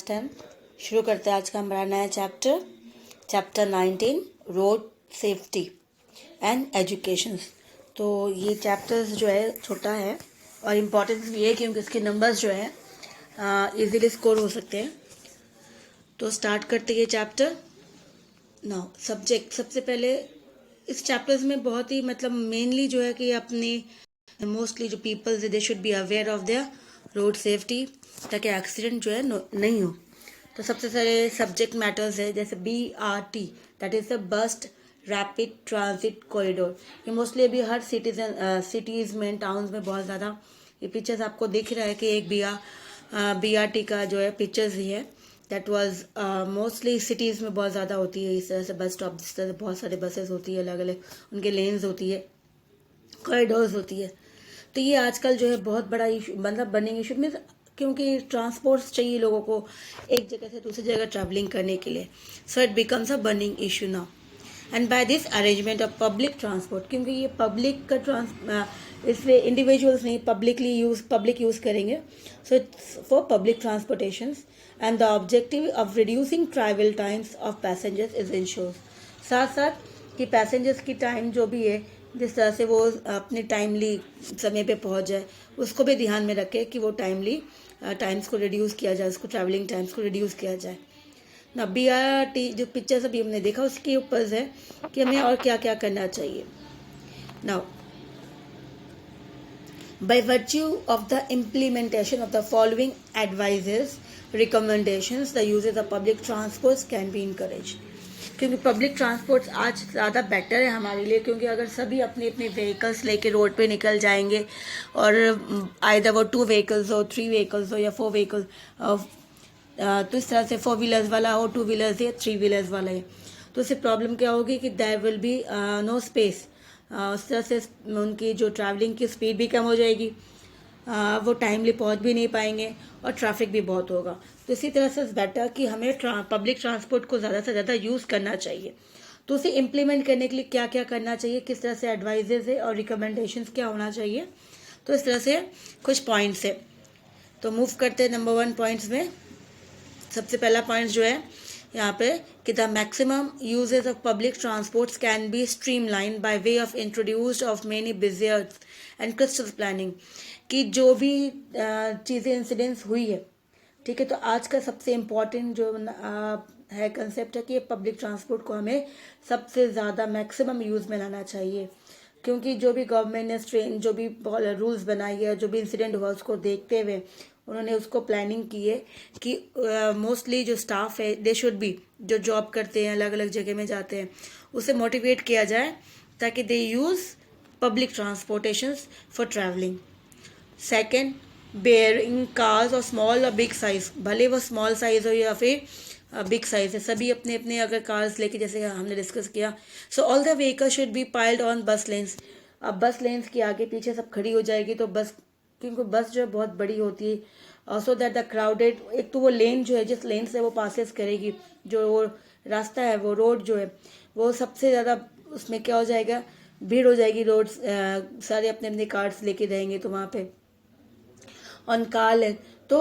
Last time शुरू करते हैं आज का हमारा नया chapter 19 road safety and education. तो ये चैप्टर्स जो है छोटा है और इम्पोर्टेंस भी है क्योंकि इसके नंबर्स जो है इजीली स्कोर हो सकते हैं। तो स्टार्ट करते हैं चैप्टर। नाउ सब्जेक्ट, सबसे पहले इस चैप्टर्स में बहुत ही मेनली जो है कि अपने मोस्टली जो पीपल्स है they should be aware of their road safety, ताकि एक्सीडेंट जो है नहीं हो। तो सबसे सारे सब्जेक्ट मैटर्स है जैसे BRT, that is the bus rapid transit corridor. ये मोस्टली अभी हर सिटीज़ में टाउन्स में बहुत ज़्यादा ये पिक्चर्स आपको दिख रहा है कि एक BRT का जो है पिक्चर्स ही है। दैट वाज मोस्टली सिटीज़ में बहुत ज़्यादा होती है इस तरह से बस स्टॉप, जिस तरह से बहुत सारे बसेस होती है, अलग अलग उनके लेन्स होती है, कॉरिडोर्स होती है। तो ये आजकल जो है बहुत बड़ा इशू, बर्निंग इशू मीन्स, क्योंकि ट्रांसपोर्ट्स चाहिए लोगों को एक जगह से दूसरी जगह ट्रैवलिंग करने के लिए। So it becomes a burning issue now. And by this arrangement of public transport, क्योंकि ये पब्लिक का इसलिए इंडिविजुअल्स नहीं, पब्लिक यूज़ करेंगे। So it's for public transportation and the objective of reducing travel times of passengers is insures. साथ साथ कि passengers की टाइम जो भी है, जिस तरह से वो अपने टाइमली समय पे पहुंच जाए, उसको भी ध्यान में रखे कि वो टाइमली टाइम्स को रिड्यूस किया जाए, उसको ट्रैवलिंग टाइम्स को रिड्यूस किया जाए ना। BRT जो पिक्चर्स अभी हमने देखा उसके ऊपर है कि हमें और क्या क्या करना चाहिए। Now by virtue of the implementation of the following advices, recommendations, the uses of public transports can be encouraged। क्योंकि पब्लिक ट्रांसपोर्ट्स आज ज़्यादा बेटर है हमारे लिए, क्योंकि अगर सभी अपने अपने व्हीकल्स लेके रोड पे निकल जाएंगे और आइदर वो 2 व्हीकल्स हो, 3 व्हीकल्स हो या 4 व्हीकल्स, तो इस तरह से 4 व्हीलर्स वाला हो, 2 व्हीलर्स या 3 व्हीलर्स वाला है, तो उससे प्रॉब्लम क्या होगी कि there will be no space. उस तरह से उनकी जो ट्रैवलिंग की स्पीड भी कम हो जाएगी, वो टाइमली पहुंच भी नहीं पाएंगे और ट्रैफिक भी बहुत होगा। तो इसी तरह से बेटर कि हमें पब्लिक ट्रांसपोर्ट को ज़्यादा से ज़्यादा यूज़ करना चाहिए। तो उसे इम्प्लीमेंट करने के लिए क्या क्या करना चाहिए, किस तरह से एडवाइजेज है और रिकमेंडेशंस क्या होना चाहिए, तो इस तरह से कुछ पॉइंट्स है। तो मूव करते हैं नंबर 1 पॉइंट्स में। सबसे पहला पॉइंट जो है यहाँ पे कि the maximum usages of public transports can be streamline by way of introduced of many busier and crystal planning. कि जो भी चीज़ें इंसिडेंट्स हुई है, ठीक है, तो आज का सबसे इम्पॉर्टेंट जो है कंसेप्ट है कि पब्लिक ट्रांसपोर्ट को हमें सबसे ज़्यादा मैक्सिमम यूज़ में लाना चाहिए। क्योंकि जो भी गवर्नमेंट ने जो भी रूल्स बनाई है, जो भी इंसिडेंट हुआ उसको देखते हुए उन्होंने उसको प्लानिंग की है कि मोस्टली जो स्टाफ है दे शुड बी, जो जॉब करते हैं अलग अलग जगह में जाते हैं, उसे मोटिवेट किया जाए ताकि they use public transportation for travelling. Second, bearing cars और स्मॉल और बिग साइज, भले वो स्मॉल साइज हो या फिर बिग साइज है, सभी अपने अपने अगर कार्स लेके, जैसे हमने डिस्कस किया, so all the vehicle should be piled on बस लेन्स। अब बस लेन्स के आगे पीछे सब खड़ी हो जाएगी, तो बस, क्योंकि बस जो है बहुत बड़ी होती है, सो दैट द क्राउडेड, एक तो वो लेन जो है जिस लेन से वो पासेस करेगी, जो वो रास्ता है, वो रोड जो है, वो सबसे ज़्यादा उसमें क्या हो जाएगा, भीड़ हो जाएगी। रोड सारे अपने अपने कार्स लेके रहेंगे तो वहाँ पे on car lane, तो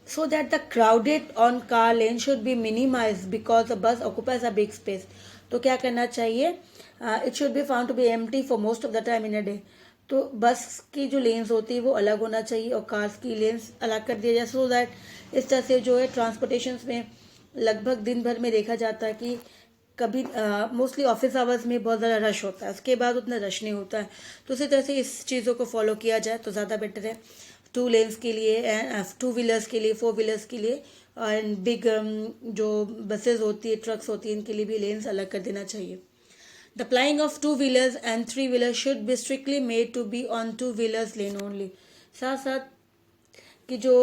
so that the crowded on car lane should be minimized because the bus occupies a big space। तो क्या करना चाहिए, it should be found to be empty for most of the time in a day। तो बस की जो lens होती है वो अलग होना चाहिए और कार्स की लेन्स अलग कर दिया जाए, सो दैट इस तरह से जो है ट्रांसपोर्टेशन में लगभग दिन भर में देखा जाता है कि कभी मोस्टली ऑफिस आवर्स में बहुत ज़्यादा रश होता है, उसके बाद उतना रश नहीं होता है। तो उसी तरह से इस चीज़ों को फॉलो किया जाए तो ज़्यादा बेटर है। 2 लेन्स के लिए, 2 व्हीलर्स के लिए, 4 व्हीलर्स के लिए, एंड बिग जो बसेस होती है, ट्रक्स होती है, इनके लिए भी लेन्स अलग कर देना चाहिए। The plying of 2 wheelers and 3 wheelers should be strictly made to be on 2 wheelers lane only. साथ साथ कि जो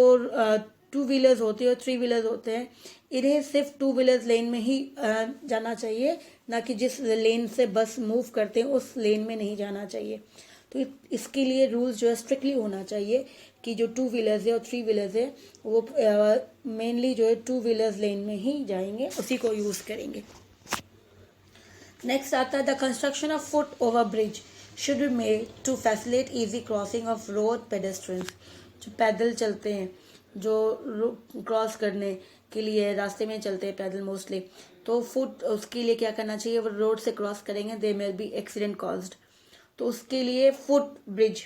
2 व्हीलर्स होती है और 3 व्हीलर्स होते हैं, इन्हें सिर्फ 2 व्हीलर्स लेन में ही जाना चाहिए, ना कि जिस लेन से बस मूव करते हैं उस लेन में नहीं जाना चाहिए। तो इसके लिए रूल्स जो है स्ट्रिक्टली होना चाहिए कि जो 2 व्हीलर्स है और 3 व्हीलर्स है वो मेनली जो है 2 व्हीलर्स लेन में ही जाएंगे, उसी को यूज़ करेंगे। नेक्स्ट आता है the construction of foot over bridge should be made to facilitate easy crossing of road pedestrians. जो पैदल चलते हैं जो क्रॉस करने के लिए रास्ते में चलते हैं पैदल मोस्टली, तो फुट उसके लिए क्या करना चाहिए, वो रोड से क्रॉस करेंगे दे मे बी एक्सीडेंट कॉज्ड। तो उसके लिए फुट ब्रिज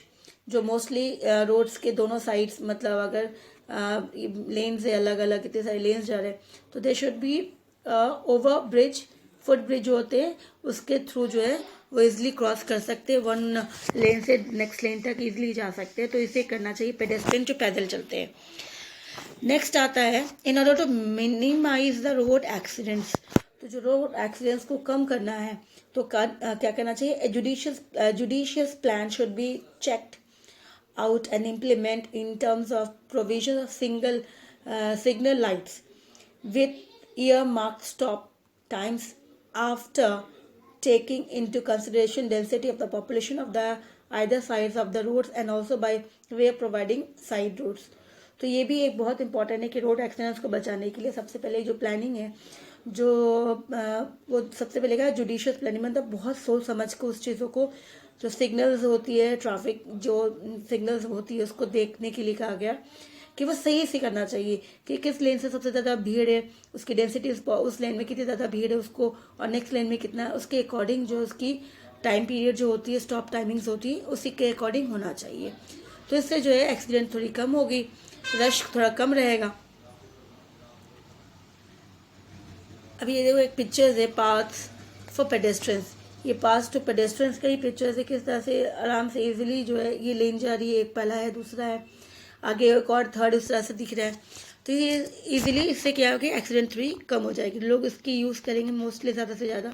जो मोस्टली रोड्स के दोनों साइड्स, मतलब अगर लेन से अलग अलग इतने सारे लेन्स जा रहे हैं तो they should be over bridge, foot bridge जो होते हैं उसके थ्रू जो है वो इजिली क्रॉस कर सकते हैं, वन लेन से नेक्स्ट लेन तक इजिली जा सकते हैं। तो इसे करना चाहिए पेडेस्ट्रियन जो पैदल चलते हैं। नेक्स्ट आता है in order to minimise the road accidents. तो जो रोड एक्सीडेंट्स को कम करना है तो क्या करना चाहिए, judicious plan should be checked out and implement in terms of provision of signal lights with earmarked stop times after taking into consideration density of the population of the either sides of the roads and also by way of providing side roads। तो ये भी एक बहुत important है कि road accidents को बचाने के लिए सबसे पहले जो प्लानिंग है जो वो सबसे पहले क्या जुडिशियस प्लानिंग, मतलब बहुत सोच समझ के उस चीज़ों को, जो सिग्नल्स होती है ट्रैफिक जो सिग्नल्स होती है उसको देखने के लिए कहा गया कि वो सही से करना चाहिए कि किस लेन से सबसे ज़्यादा भीड़ है, उसकी डेंसिटी उस लेन में कितनी ज़्यादा भीड़ है उसको, और नेक्स्ट लेन में कितना, उसके अकॉर्डिंग जो उसकी टाइम पीरियड जो होती है, स्टॉप टाइमिंग्स होती है, उसी के अकॉर्डिंग होना चाहिए। तो इससे जो है एक्सीडेंट थोड़ी कम होगी, रश थोड़ा कम रहेगा। अभी ये देखो एक पिक्चर्स है पाथ्स फॉर पेडेस्ट्रियंस, ये पास टू पेडेस्ट्रियंस का ही पिक्चर्स है, किस तरह से आराम से इजीली जो है ये लेन जा रही है, एक पहला है दूसरा है आगे एक और थर्ड इस तरह से दिख रहा है। तो ये इजीली इससे क्या होगा एक्सीडेंट थ्री कम हो जाएगी, लोग इसकी यूज़ करेंगे मोस्टली ज़्यादा से ज़्यादा।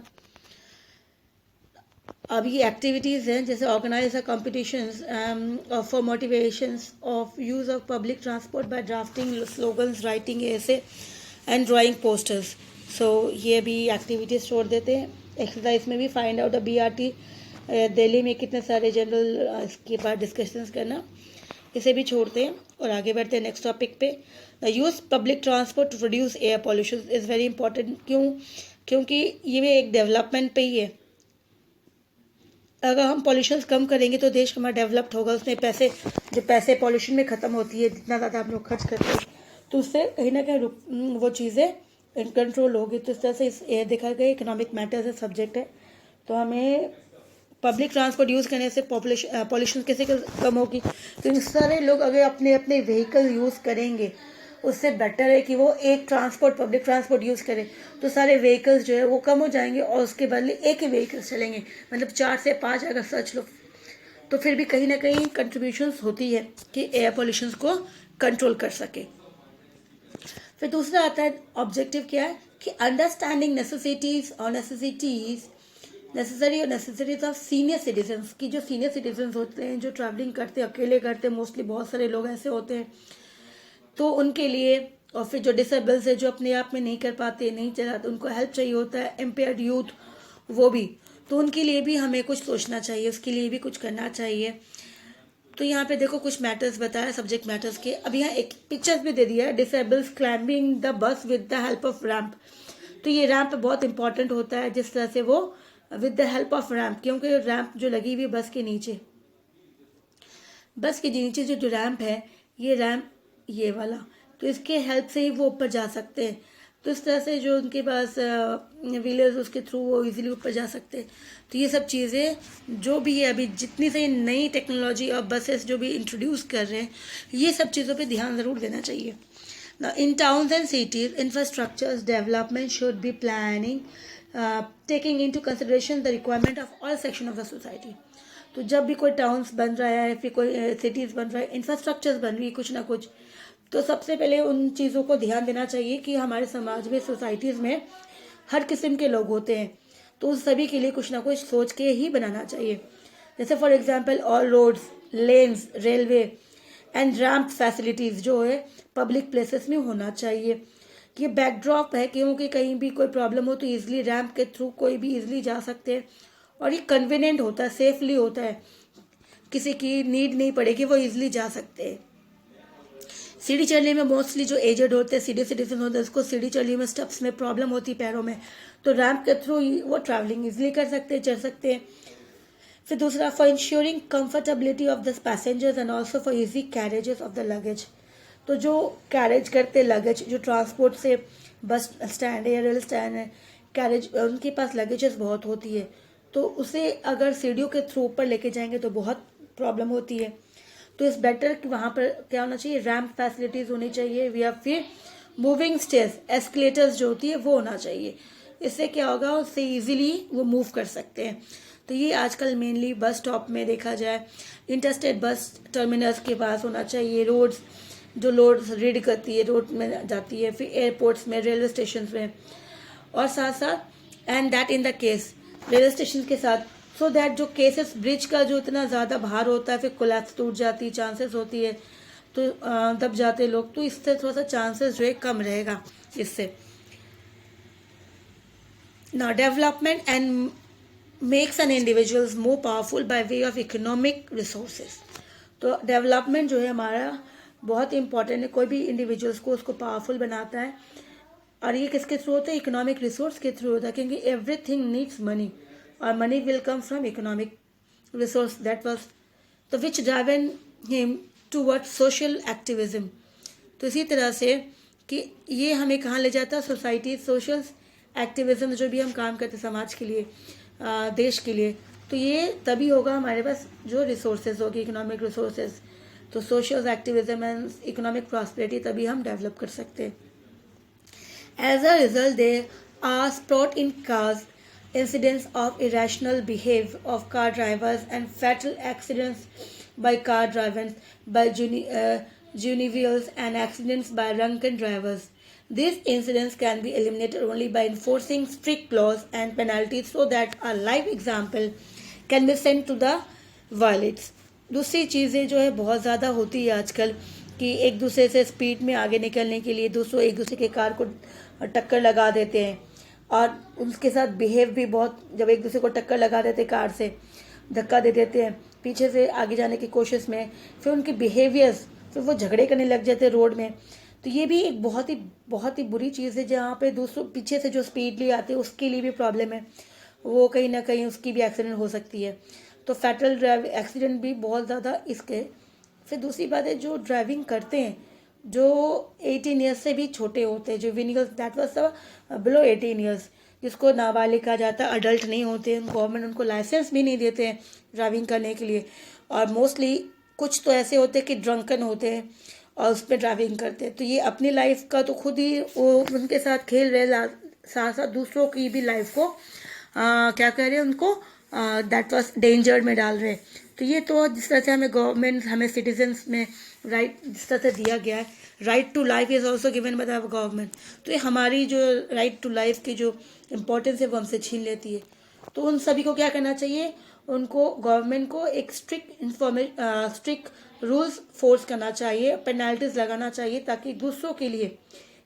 अब ये एक्टिविटीज़ हैं जैसे organise competitions for motivations of use of public transport by drafting slogans, writing essays and drawing posters. So ये भी एक्टिविटीज़ छोड़ देते हैं। एक्सरसाइज में भी find out the BRT Delhi में कितने सारे जनरल इसके बाद डिस्कशंस करना, इसे भी छोड़ते हैं और आगे बढ़ते हैं नेक्स्ट टॉपिक पे। The use public transport to reduce air pollution is very important. क्योंकि ये भी एक डेवलपमेंट पे ही है। अगर हम पॉल्यूशन कम करेंगे तो देश हमारा डेवलप्ड होगा, उसमें पैसे पॉल्यूशन में ख़त्म होती है, जितना ज़्यादा हम लोग खर्च करते हैं तो उससे कहीं ना कहीं वो चीज़ें कंट्रोल होगी। तो इस तरह से ये देखा गया इकोनॉमिक मैटर्स है सब्जेक्ट है, तो हमें पब्लिक ट्रांसपोर्ट यूज़ करने से पॉल्यूशन कैसे कम होगी। तो इन सारे लोग अगर अपने अपने व्हीकल यूज़ करेंगे उससे बेटर है कि वो एक पब्लिक ट्रांसपोर्ट यूज़ करें, तो सारे व्हीकल्स जो है वो कम हो जाएंगे और उसके बदले एक ही व्हीकल चलेंगे, मतलब 4 से 5 अगर सच लो तो फिर भी कहीं ना कहीं कंट्रीब्यूशंस होती है कि एयर पॉल्यूशन को कंट्रोल कर सके। फिर दूसरा आता है ऑब्जेक्टिव क्या है कि understanding necessities of senior citizens की, जो सीनियर सिटीजन्स होते हैं जो ट्रैवलिंग करते हैं अकेले करते हैं, मोस्टली बहुत सारे लोग ऐसे होते हैं, तो उनके लिए, और फिर जो डिसेबल्स है जो अपने आप में नहीं कर पाते नहीं चलाते उनको हेल्प चाहिए होता है, इम्पेयर्ड यूथ वो भी, तो उनके लिए भी हमें कुछ सोचना चाहिए, उसके लिए भी कुछ करना चाहिए। तो यहाँ पे देखो कुछ मैटर्स बताया सब्जेक्ट मैटर्स के। अब यहाँ एक पिक्चर्स भी दे दिया है, disables climbing the bus with the help of ramp. तो ये रैम्प बहुत इंपॉर्टेंट होता है, जिस तरह से वो with the help of ramp, क्योंकि रैम्प जो लगी हुई बस के नीचे जो रैम्प है, ये रैम्प ये वाला, तो इसके हेल्प से ही वो ऊपर जा सकते हैं। तो इस तरह से जो उनके पास व्हीलर्स उसके थ्रू वो इजीली ऊपर जा सकते हैं। तो ये सब चीज़ें जो भी है अभी जितनी सारी नई टेक्नोलॉजी और बसेस जो भी इंट्रोड्यूस कर रहे हैं, ये सब चीज़ों पे ध्यान ज़रूर देना चाहिए। Now, in towns and cities, infrastructure's development should be planning, taking into consideration the requirement of all section of the society. तो जब भी कोई टाउन्स बन रहा है फिर कोई सिटीज़ बन रहा है, इंफ्रास्ट्रक्चर्स बन रही है कुछ ना कुछ, तो सबसे पहले उन चीज़ों को ध्यान देना चाहिए कि हमारे समाज में सोसाइटीज़ में हर किस्म के लोग होते हैं, तो उस सभी के लिए कुछ ना कुछ सोच के ही बनाना चाहिए। जैसे for example all roads, lanes, railway and ramp facilities जो है पब्लिक प्लेसेस में होना चाहिए। ये बैकड्रॉप है क्योंकि कहीं भी कोई प्रॉब्लम हो तो ईजिली रैम्प के थ्रू कोई भी ईजिली जा सकते हैं, और ये कन्वीनियंट होता है, सेफली होता है, किसी की नीड नहीं पड़ेगी, वो ईजिली जा सकते हैं। सीढ़ी चढ़ने में मोस्टली जो एजेड होते हैं, सीनियर सिटीजन होते हैं, उसको सीढ़ी चढ़ने में स्टेप्स में प्रॉब्लम होती है पैरों में, तो रैम्प के थ्रू वो ट्रैवलिंग इजिली कर सकते हैं, चढ़ सकते हैं। फिर दूसरा for ensuring comfortability of the passengers and also for easy carriages of the luggage. तो जो कैरेज करते लगेज, जो ट्रांसपोर्ट से बस स्टैंड है या रेल स्टैंड है, कैरेज उनके पास लगेजेस बहुत होती है, तो उसे अगर सीढ़ियों के थ्रू ऊपर लेके जाएंगे तो बहुत प्रॉब्लम होती है। तो इस बेटर कि वहाँ पर क्या होना चाहिए, रैम्प फैसिलिटीज़ होनी चाहिए या फिर मूविंग स्टेयर्स, एस्केलेटर्स जो होती है वो होना चाहिए। इससे क्या होगा, उससे इजीली वो मूव कर सकते हैं। तो ये आजकल मेनली बस स्टॉप में देखा जाए, इंटरस्टेट बस टर्मिनल्स के पास होना चाहिए, रोड्स जो लोड रीड करती है रोड में जाती है, फिर एयरपोर्ट्स में, रेलवे स्टेशन में, और साथ साथ and that in the case railway station के साथ, सो दैट जो केसेस ब्रिज का जो इतना ज़्यादा भार होता है, फिर कोलैप्स टूट जाती चांसेस होती है, तो दब जाते लोग, तो इससे थोड़ा सा चांसेस जो है कम रहेगा इससे। Now, development and makes an individuals more powerful by way of economic resources. तो डेवलपमेंट जो है हमारा बहुत इंपॉर्टेंट है, कोई भी इंडिविजुअल्स को उसको पावरफुल बनाता है, और ये किसके थ्रू होता है, इकोनॉमिक रिसोर्स के थ्रू होता है, क्योंकि एवरीथिंग नीड्स मनी और money will come from economic resource, that was तो which driven him toward social activism. तो इसी तरह से कि ये हमें कहाँ ले जाता है, सोसाइटी, सोशल एक्टिविज्म, जो भी हम काम करते समाज के लिए, देश के लिए, तो ये तभी होगा हमारे पास जो रिसोर्सेज होगी, इकोनॉमिक रिसोर्सेज। तो social activism and economic prosperity तभी हम डेवलप कर सकते हैं। As a result they are sprout in cars incidents of irrational behavior of car drivers and fatal accidents by car drivers, by juveniles and accidents by drunken drivers. These incidents can be eliminated only by enforcing strict laws and penalties so that a live example can be sent to the violates. दूसरी चीज़ें जो है बहुत ज़्यादा होती है आजकल कि एक दूसरे से स्पीड में आगे निकलने के लिए दूसरों एक दूसरे के कार को टक्कर लगा देते हैं, और उसके साथ बिहेव भी बहुत, जब एक दूसरे को टक्कर लगा देते कार से, धक्का दे देते हैं पीछे से आगे जाने की कोशिश में, फिर उनके बिहेवियर्स, फिर वो झगड़े करने लग जाते हैं रोड में। तो ये भी एक बहुत ही बुरी चीज़ है, जहाँ पे दूसरों पीछे से जो स्पीडली आते हैं उसके लिए भी प्रॉब्लम है, वो कहीं ना कहीं उसकी भी एक्सीडेंट हो सकती है। तो फैटल ड्राइव एक्सीडेंट भी बहुत ज़्यादा इसके। फिर दूसरी बात है, जो ड्राइविंग करते हैं जो 18 ईयर्स से भी छोटे होते हैं, जो विनिगल दैट वाज बिलो 18 ईयर्स, जिसको नाबालिग कहा जाता है, अडल्ट नहीं होते हैं, गवर्नमेंट उनको लाइसेंस भी नहीं देते हैं ड्राइविंग करने के लिए, और मोस्टली कुछ तो ऐसे होते हैं कि ड्रंकन होते हैं और उस पर ड्राइविंग करते हैं। तो ये अपनी लाइफ का तो खुद ही वो उनके साथ खेल रहे, साथ साथ दूसरों की भी लाइफ को क्या कह रहे हैं, उनको दैट वाज डेंजर में डाल रहे। तो ये तो जिस तरह से हमें गवर्नमेंट, हमें सिटीजन्स में राइट जिस तरह से दिया गया है, right to life is also given by the government, तो ये हमारी जो राइट टू लाइफ की जो इम्पोर्टेंस है वो हमसे छीन लेती है। तो उन सभी को क्या करना चाहिए, उनको गवर्नमेंट को एक स्ट्रिक्ट रूल्स फोर्स करना चाहिए, पेनल्टीज लगाना चाहिए, ताकि दूसरों के लिए,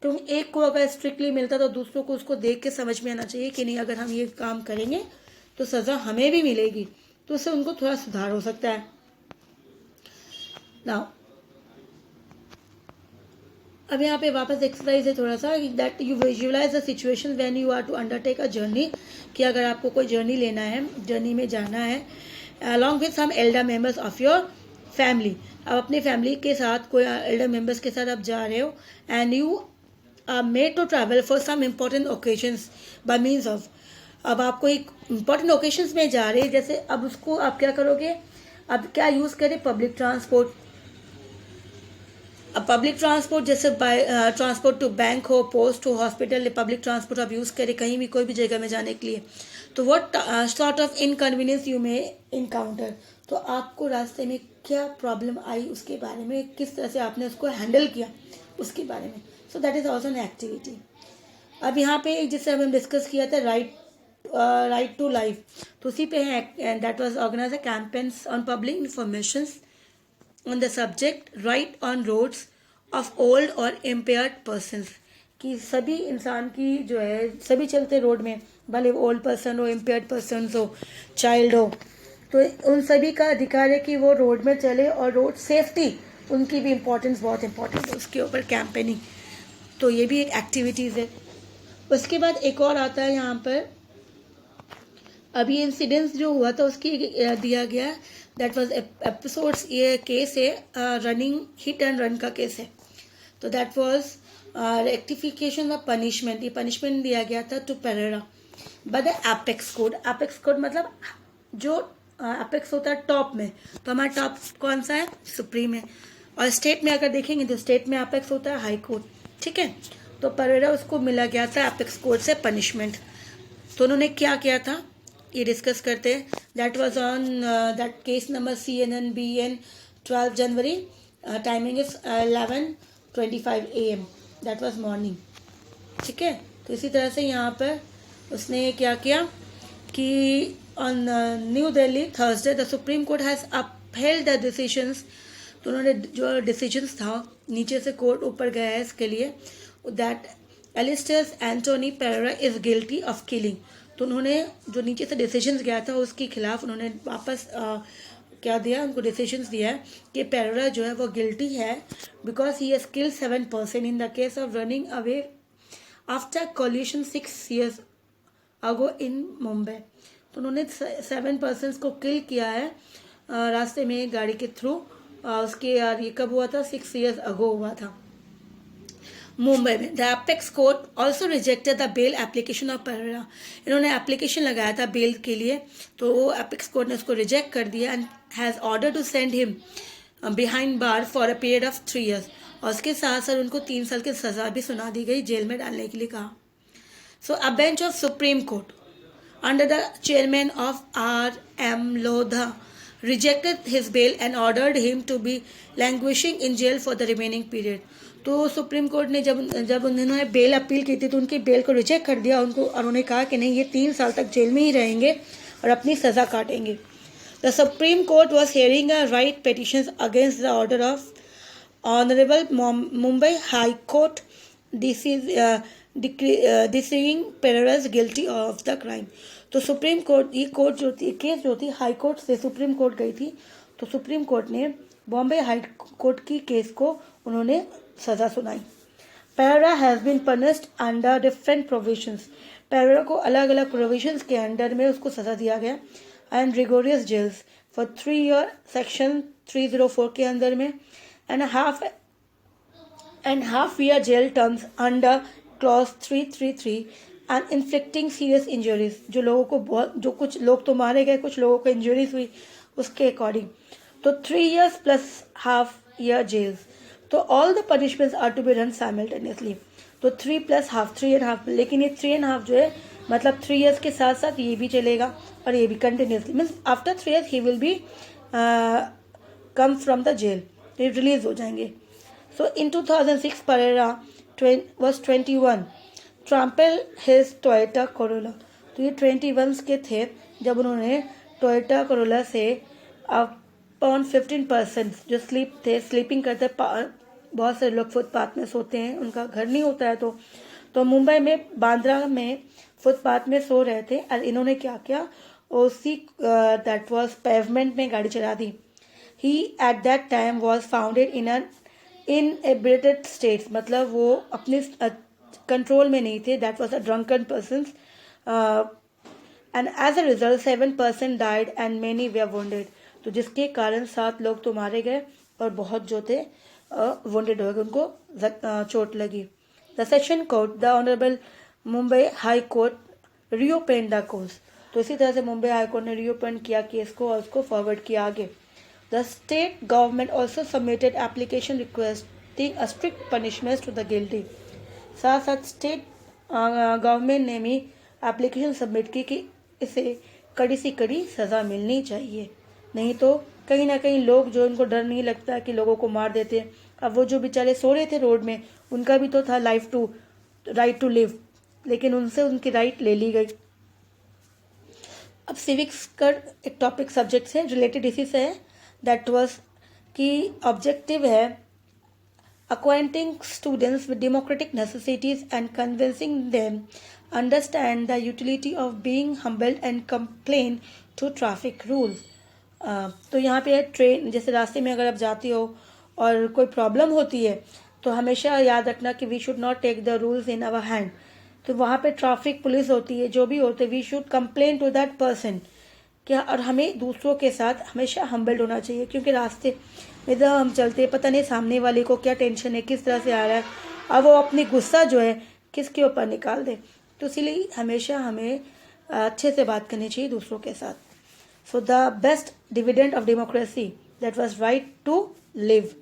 क्योंकि एक को अगर स्ट्रिक्टली मिलता तो दूसरों को उसको देख के समझ में आना चाहिए कि नहीं, अगर हम ये काम करेंगे तो सज़ा हमें भी मिलेगी, तो उससे उनको थोड़ा सुधार हो सकता है। नाउ अब यहाँ पे वापस एक्सरसाइज है थोड़ा सा, that you visualise the situation when you are to undertake a journey, कि अगर आपको कोई जर्नी लेना है, जर्नी में जाना है, along with some elder members of your family, अब अपनी फैमिली के साथ कोई एल्डर मेंबर्स के साथ आप जा रहे हो, and you are made to travel for some important occasions by means of, अब आपको एक इम्पॉर्टेंट ओकेजन्स में जा रहे हैं, जैसे अब उसको आप क्या करोगे, अब क्या यूज़ करें, पब्लिक ट्रांसपोर्ट। अब पब्लिक ट्रांसपोर्ट जैसे बाय ट्रांसपोर्ट टू बैंक हो, पोस्ट हो, हॉस्पिटल, पब्लिक ट्रांसपोर्ट आप यूज़ करें कहीं भी कोई भी जगह में जाने के लिए, तो what sort of inconvenience you may encounter, तो आपको रास्ते में क्या प्रॉब्लम आई उसके बारे में, किस तरह से आपने उसको हैंडल किया उसके बारे में, so that is also an activity. अब यहाँ पे जिससे हमने डिस्कस किया था राइट टू लाइफ, तो उसी पे है, that was organise a campaigns on public information on the subject right on roads of old or impaired persons, कि सभी इंसान की जो है, सभी चलते रोड में, भले ओल्ड पर्सन हो, इम्पेयर्ड पर्सन हो, चाइल्ड हो, तो उन सभी का अधिकार है कि वो रोड में चले, और रोड सेफ्टी उनकी भी इम्पोर्टेंस बहुत इम्पोर्टेंट है, उसके ऊपर कैंपेनिंग, तो ये भी एक एक्टिविटीज़ है। उसके बाद एक और आता है यहाँ पर, अभी इंसिडेंस जो हुआ था उसकी दिया गया, दैट वाज एपिसोड्स, ये केस है रनिंग हिट एंड रन का केस है। तो that was rectification of punishment, ये पनिशमेंट दिया गया था to Pereira by the apex court. Apex court मतलब जो एपेक्स होता है टॉप में, तो हमारा टॉप कौन सा है, सुप्रीम है। और स्टेट में अगर देखेंगे तो स्टेट में एपेक्स होता है हाई कोर्ट, ठीक है। तो पेरेरा उसको मिला गया था एपेक्स कोर्ट से पनिशमेंट। तो उन्होंने क्या किया था ये डिस्कस करते हैं। That was on that case number CNNBN 12 January, timing is 11:25 AM, that was morning, ठीक है। तो इसी तरह से यहाँ पर उसने क्या किया कि on new Delhi Thursday the Supreme court has upheld the decisions. तो उन्होंने जो डिसीजंस था, नीचे से कोर्ट ऊपर गया है इसके लिए, that Alistair Anthony Pereira is guilty of killing. तो उन्होंने जो नीचे से डिसीजंस गया था उसके खिलाफ उन्होंने वापस क्या दिया, उनको डिसीजंस दिया है कि पेरेरा जो है वो गिल्टी है because he has killed 7 person in the case of running away after collision 6 years ago in Mumbai. तो उन्होंने 7 पर्सन्स को किल किया है रास्ते में गाड़ी के थ्रू। उसके ये कब हुआ था, 6 years अगो हुआ था मुंबई में। The apex court also rejected the bail application of Pereira. इन्होंने एप्लीकेशन लगाया था बेल के लिए, तो वो एपेक्स कोर्ट ने उसको रिजेक्ट कर दिया and has order to send him behind bar for a period of 3 years। और उसके साथ साथ उनको 3 साल की सजा भी सुना दी गई, जेल में डालने के लिए कहा। So a bench of Supreme Court under the chairman of R.M. Lodha rejected his bail and ordered him to be languishing in jail for the remaining period। तो सुप्रीम कोर्ट ने जब उन्होंने बेल अपील की थी तो उनकी bell को reject कर दिया उनको, और उन्होंने कहा कि नहीं, ये 3 साल तक जेल में ही रहेंगे और अपनी सजा काटेंगे। The Supreme Court was hearing a writ petitions against the order of honourable Mumbai High Court deceiving Pereira's guilty of the crime. तो सुप्रीम कोर्ट, ये कोर्ट जो थी, केस जो थी हाई कोर्ट से सुप्रीम कोर्ट गई थी, तो सुप्रीम कोर्ट ने बॉम्बे हाई कोर्ट की केस को उन्होंने सजा सुनाई। Pereira has been punished under different provisions. Pereira को अलग अलग प्रोविजंस के अंडर में उसको सजा दिया गया and rigorous jails for 3 year section 304 के अंदर में and half year jail terms under clause 333 and inflicting serious injuries. जो कुछ लोग तो मारे गए, कुछ लोगों को इंजरीज हुई, उसके अकॉर्डिंग तो 3 years plus half year jails. तो all the punishments are to be run simultaneously. तो 3 + हाफ 3.5, लेकिन ये 3.5 जो है मतलब 3 years के साथ साथ ये भी चलेगा और ये भी continuously, means after 3 years he will be come from the jail, ये रिलीज हो जाएंगे। So in 2006 Pereira was 21 trample his Toyota Corolla. तो ये 21 के थे जब उन्होंने टोयोटा कोरोला से अपॉन 15% जो स्लीपिंग करते, बहुत से लोग फुटपाथ में सोते हैं, उनका घर नहीं होता है, तो मुंबई में बांद्रा में फुटपाथ में सो रहे थे और इन्होंने क्या किया, उसी दैट वाज पेवमेंट में गाड़ी चला दी। He at that time was founded inebriated states, मतलब वो अपने कंट्रोल में नहीं थे, that was a drunken person and as a result 7% died and many were wounded. तो जिसके कारण 7 लोग तो मारे गए और बहुत जो थे वुंडेड हो गए, उनको चोट लगी। The session court the honourable Mumbai High Court reopened the case. तो इसी तरह से मुंबई हाई कोर्ट ने रीओपेंड किया केस को और उसको फॉरवर्ड किया आगे। The state government also submitted application requesting a strict punishment to the guilty. साथ साथ स्टेट गवर्नमेंट ने भी एप्लीकेशन सबमिट की कि इसे कड़ी से कड़ी सज़ा मिलनी चाहिए, नहीं तो कहीं ना कहीं लोग जो उनको डर नहीं लगता कि लोगों को मार देते। अब वो जो बेचारे सो रहे थे रोड में, उनका भी तो था राइट टू लिव, लेकिन उनसे उनकी राइट ले ली गई। अब सिविक्स का एक टॉपिक सब्जेक्ट से रिलेटेड इसी से है, दैट वाज कि ऑब्जेक्टिव है acquainting students with democratic necessities and convincing them understand the utility of being humble and complain to traffic rules। तो यहाँ पे ट्रेन जैसे रास्ते में अगर आप जाती हो और कोई प्रॉब्लम होती है तो हमेशा याद रखना कि we should not take the rules in our hand. तो वहाँ पे ट्रैफिक पुलिस होती है, जो भी होते, we should complain to that person क्या, और हमें दूसरों के साथ हमेशा हम्बल्ड होना चाहिए, क्योंकि रास्ते में जब हम चलते हैं पता नहीं सामने वाले को क्या टेंशन है, किस तरह से आ रहा है, और वो अपनी गुस्सा जो है किसके ऊपर निकाल दे। तो इसीलिए हमेशा हमें अच्छे से बात करनी चाहिए दूसरों के साथ। So the best dividend of democracy that was right to live.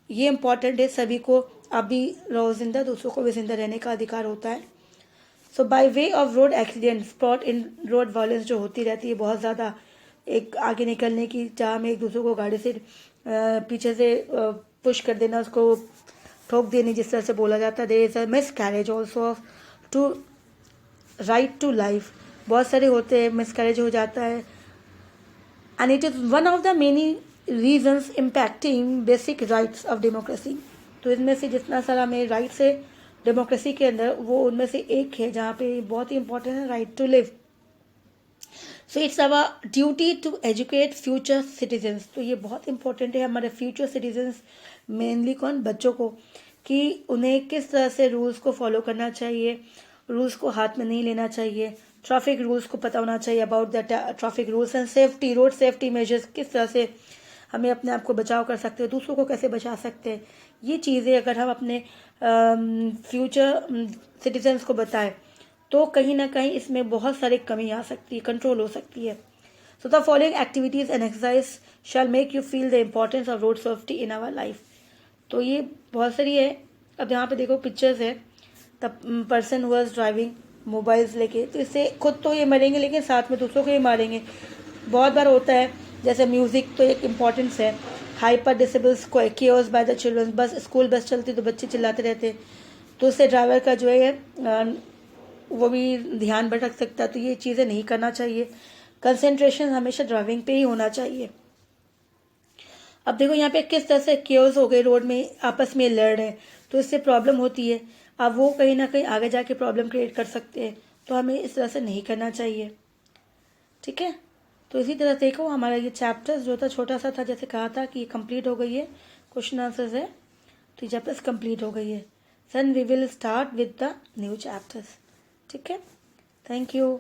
ये इम्पॉर्टेंट है सभी को, आप भी रहो जिंदा, दूसरों को भी जिंदा रहने का अधिकार होता है। So by way of road accident, spot in road violence जो होती रहती है बहुत ज़्यादा, एक आगे निकलने की चाह में एक दूसरे को गाड़ी से पीछे से पुश कर देना, उसको ठोक देने जिस तरह से बोला जाता है। There is a miscarriage also to right to life, बहुत सारे होते हैं मिस कैरेज हो जाता है, and it is one of the many reasons impacting basic rights of democracy. तो इनमें से जितना सारा हमें राइट्स है डेमोक्रेसी के अंदर, वो उनमें से एक है जहाँ पे बहुत ही इंपॉर्टेंट है, right to live. So it's our duty to educate future citizens. तो ये बहुत इंपॉर्टेंट है हमारे फ्यूचर सिटीजन्स, मेनली कौन, बच्चों को, कि उन्हें किस तरह से रूल्स को फॉलो करना चाहिए, रूल्स को हाथ में नहीं लेना चाहिए, ट्रैफिक रूल्स को पता होना चाहिए, about the traffic rules and safety, road safety measures, किस तरह से हमें अपने आप को बचाव कर सकते हैं, दूसरों को कैसे बचा सकते हैं। ये चीज़ें अगर हम अपने फ्यूचर सिटीजन्स को बताएं तो कहीं ना कहीं इसमें बहुत सारी कमी आ सकती है, कंट्रोल हो सकती है। So the following activities and exercise shall make you feel the importance of road safety in our life. तो ये बहुत सारी है। अब यहाँ पे देखो पिक्चर्स है, the person was driving mobiles लेके, तो इससे खुद तो ये मरेंगे लेकिन साथ में दूसरों को ही मारेंगे। बहुत बार होता है, जैसे म्यूज़िक तो एक इम्पॉर्टेंस है, हाइपर डिसेबल्स को केयर्स बाय द चिल्ड्रन, बस स्कूल बस चलती तो बच्चे चिल्लाते रहते, तो उससे ड्राइवर का जो है वो भी ध्यान भटक सकता है। तो ये चीज़ें नहीं करना चाहिए, कंसंट्रेशन हमेशा ड्राइविंग पे ही होना चाहिए। अब देखो यहाँ पे किस तरह से केयर्स हो गए, रोड में आपस में लड़ रहे हैं, तो इससे प्रॉब्लम होती है। अब वो कहीं ना कहीं आगे जाके प्रॉब्लम क्रिएट कर सकते हैं, तो हमें इस तरह से नहीं करना चाहिए, ठीक है। तो इसी तरह देखो हमारा ये चैप्टर्स जो था छोटा सा था, जैसे कहा था कि ये कंप्लीट हो गई है, क्वेश्चन आंसर्स है, तो ये चैप्टर्स कंप्लीट हो गई है। Then we will start with the new chapters, ठीक है। Thank you.